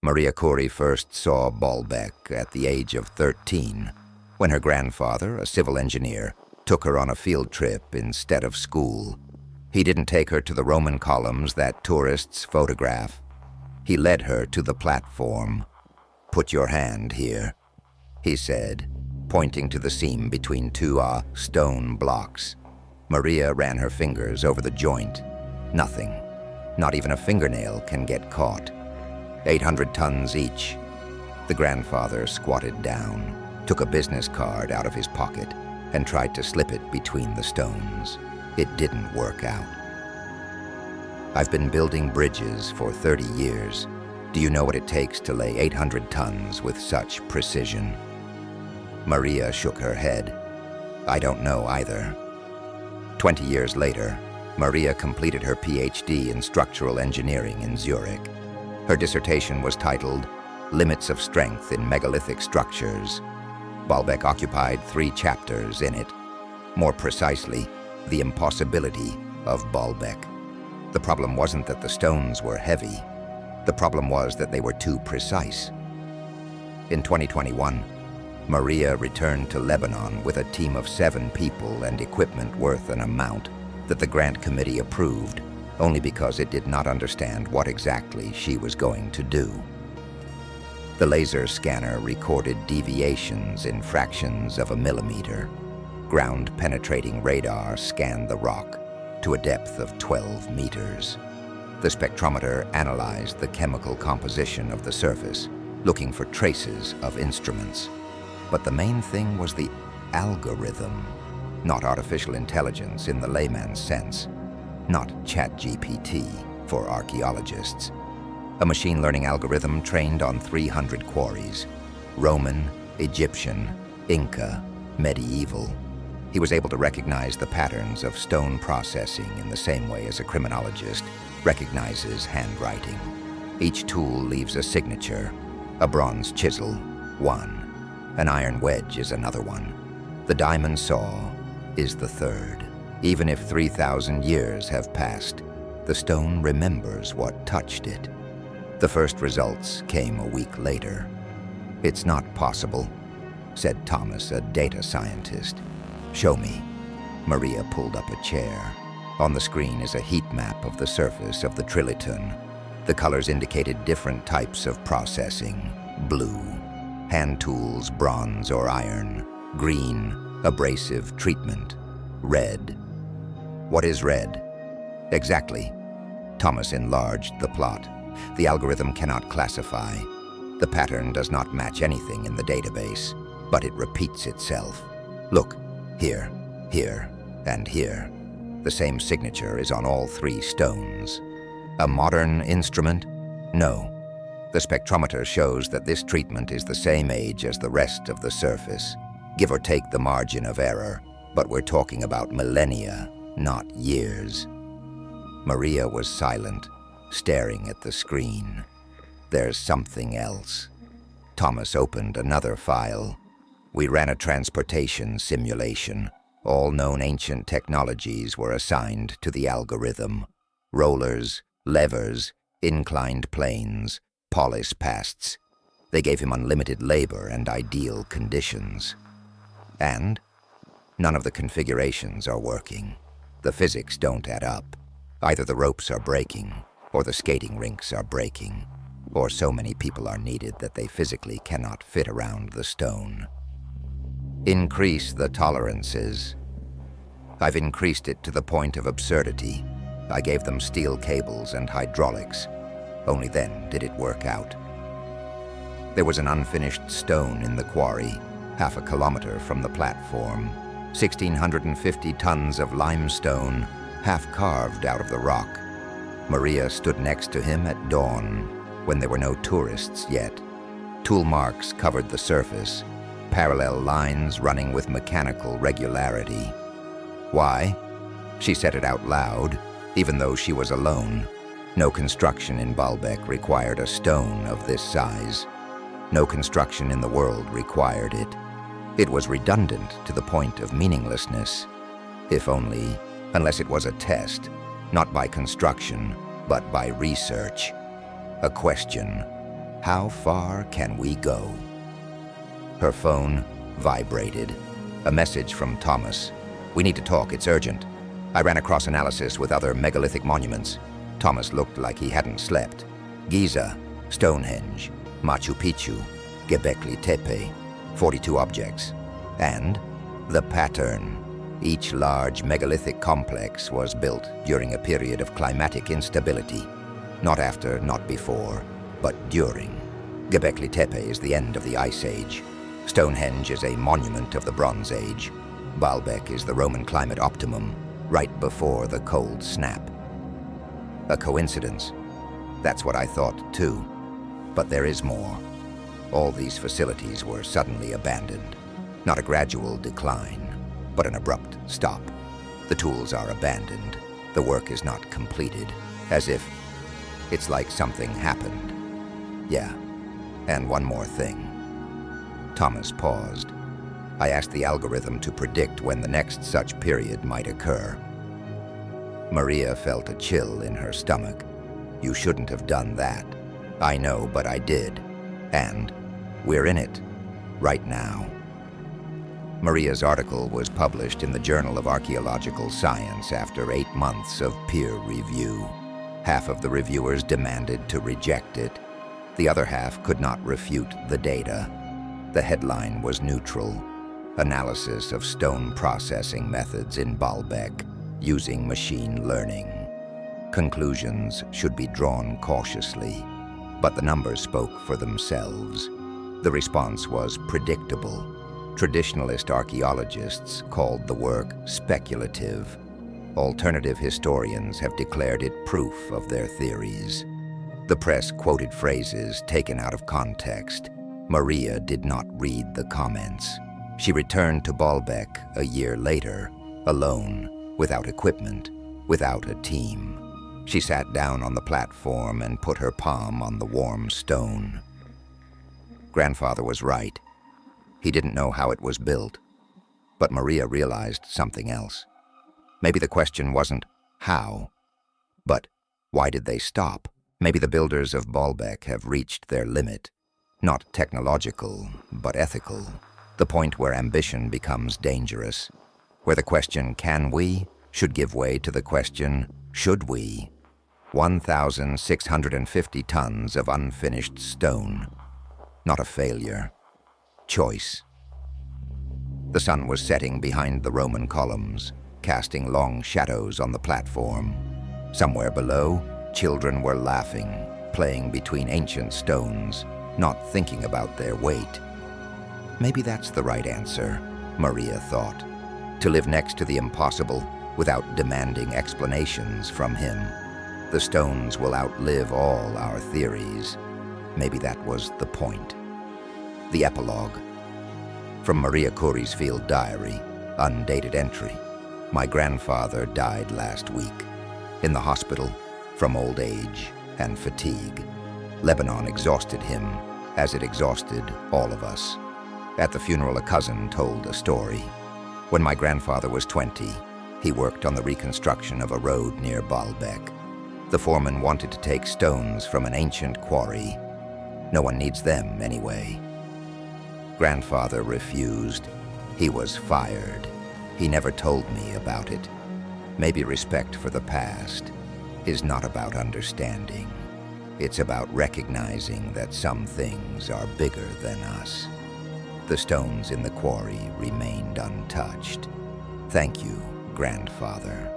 Maria Corey first saw Baalbek at the age of 13, when her grandfather, a civil engineer, took her on a field trip instead of school. He didn't take her to the Roman columns that tourists photograph. He led her to the platform. "Put your hand here," he said, pointing to the seam between two stone blocks. Maria ran her fingers over the joint. Nothing, not even a fingernail, can get caught. 800 tons each. The grandfather squatted down, took a business card out of his pocket, and tried to slip it between the stones. It didn't work out. "I've been building bridges for 30 years. Do you know what it takes to lay 800 tons with such precision?" Maria shook her head. "I don't know either." 20 years later, Maria completed her PhD in structural engineering in Zurich. Her dissertation was titled "Limits of Strength in Megalithic Structures." Baalbek occupied 3 chapters in it. More precisely, the impossibility of Baalbek. The problem wasn't that the stones were heavy. The problem was that they were too precise. In 2021, Maria returned to Lebanon with a team of 7 people and equipment worth an amount that the grant committee approved only because it did not understand what exactly she was going to do. The laser scanner recorded deviations in fractions of a millimeter. Ground-penetrating radar scanned the rock to a depth of 12 meters. The spectrometer analyzed the chemical composition of the surface, looking for traces of instruments. But the main thing was the algorithm, not artificial intelligence in the layman's sense, not ChatGPT for archaeologists. A machine learning algorithm trained on 300 quarries: Roman, Egyptian, Inca, medieval. He was able to recognize the patterns of stone processing in the same way as a criminologist recognizes handwriting. Each tool leaves a signature: a bronze chisel, one; an iron wedge is another one; the diamond saw is the third. Even if 3,000 years have passed, the stone remembers what touched it. The first results came a week later. "It's not possible," said Thomas, a data scientist. "Show me." Maria pulled up a chair. On the screen is a heat map of the surface of the Trilithon. The colors indicated different types of processing: blue, hand tools, bronze or iron; green, abrasive treatment; red. "What is red?" "Exactly." Thomas enlarged the plot. "The algorithm cannot classify. The pattern does not match anything in the database, but it repeats itself. Look, here, here, and here. The same signature is on all 3 stones. A modern instrument? No. The spectrometer shows that this treatment is the same age as the rest of the surface, give or take the margin of error, but we're talking about millennia, not years." Maria was silent, staring at the screen. "There's something else." Thomas opened another file. "We ran a transportation simulation. All known ancient technologies were assigned to the algorithm: rollers, levers, inclined planes, polis pasts. They gave him unlimited labor and ideal conditions. And none of the configurations are working. The physics don't add up. Either the ropes are breaking, or the skating rinks are breaking, or so many people are needed that they physically cannot fit around the stone. Increase the tolerances." I've increased it to the point of absurdity. I gave them steel cables and hydraulics. Only then did it work out. There was an unfinished stone in the quarry, half a kilometer from the platform. 1,650 tons of limestone, half carved out of the rock. Maria stood next to him at dawn, when there were no tourists yet. Tool marks covered the surface, parallel lines running with mechanical regularity. Why? She said it out loud, even though she was alone. No construction in Baalbek required a stone of this size. No construction in the world required it. It was redundant to the point of meaninglessness. If only, unless it was a test, not by construction, but by research. A question: How far can we go? Her phone vibrated. A message from Thomas. We need to talk, it's urgent. I ran across analysis with other megalithic monuments. Thomas looked like he hadn't slept. Giza, Stonehenge, Machu Picchu, Göbekli Tepe, 42 objects. And the pattern. Each large megalithic complex was built during a period of climatic instability. Not after, not before, but during. Göbekli Tepe is the end of the Ice Age. Stonehenge is a monument of the Bronze Age. Baalbek is the Roman climate optimum, right before the cold snap. A coincidence? That's what I thought too. But there is more. All these facilities were suddenly abandoned. Not a gradual decline, but an abrupt stop. The tools are abandoned. The work is not completed. As if it's like something happened. Yeah, and one more thing. Thomas paused. I asked the algorithm to predict when the next such period might occur. Maria felt a chill in her stomach. You shouldn't have done that. I know, but I did. And we're in it, right now. Maria's article was published in the Journal of Archaeological Science after 8 months of peer review. Half of the reviewers demanded to reject it. The other half could not refute the data. The headline was neutral. Analysis of stone processing methods in Baalbek using machine learning. Conclusions should be drawn cautiously, but the numbers spoke for themselves. The response was predictable. Traditionalist archaeologists called the work speculative. Alternative historians have declared it proof of their theories. The press quoted phrases taken out of context. Maria did not read the comments. She returned to Baalbek a year later, alone, without equipment, without a team. She sat down on the platform and put her palm on the warm stone. Grandfather was right. He didn't know how it was built. But Maria realized something else. Maybe the question wasn't how, but why did they stop? Maybe the builders of Baalbek have reached their limit. Not technological, but ethical. The point where ambition becomes dangerous. Where the question, can we, should give way to the question, should we? 1,650 tons of unfinished stone. Not a failure. Choice. The sun was setting behind the Roman columns, casting long shadows on the platform. Somewhere below, children were laughing, playing between ancient stones, not thinking about their weight. Maybe that's the right answer, Maria thought. To live next to the impossible without demanding explanations from him. The stones will outlive all our theories. Maybe that was the point. The epilogue. From Maria Curie's field diary, undated entry. My grandfather died last week. In the hospital, from old age and fatigue. Lebanon exhausted him, as it exhausted all of us. At the funeral, a cousin told a story. When my grandfather was 20, he worked on the reconstruction of a road near Baalbek. The foreman wanted to take stones from an ancient quarry. No one needs them anyway. Grandfather refused. He was fired. He never told me about it. Maybe respect for the past is not about understanding. It's about recognizing that some things are bigger than us. The stones in the quarry remained untouched. Thank you, Grandfather.